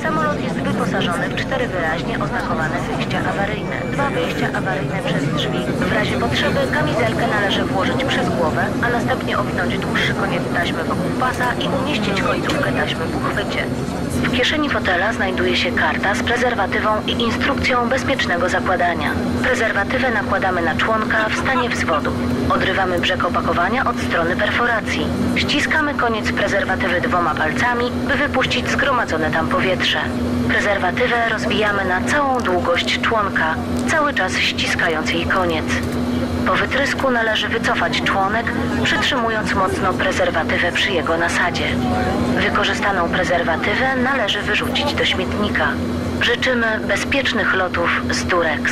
Samolot jest wyposażony w 4 wyraźnie oznakowane wyjścia awaryjne. 2 wyjścia awaryjne przez drzwi. W razie potrzeby kamizelkę należy włożyć przez głowę, a następnie owinąć dłuższy koniec taśmy wokół pasa i umieścić końcówkę taśmy w uchwycie. W kieszeni fotela znajduje się karta z prezerwatywą i instrukcją bezpiecznego zakładania. Prezerwatywę nakładamy na członka w stanie wzwodu. Odrywamy brzeg opakowania od strony perforacji. Ściskamy koniec prezerwatywy 2 palcami, by wypuścić zgromadzone tam powietrze. Prezerwatywę rozwijamy na całą długość członka, cały czas ściskając jej koniec. Po wytrysku należy wycofać członek, przytrzymując mocno prezerwatywę przy jego nasadzie. Wykorzystaną prezerwatywę należy wyrzucić do śmietnika. Życzymy bezpiecznych lotów z Durex.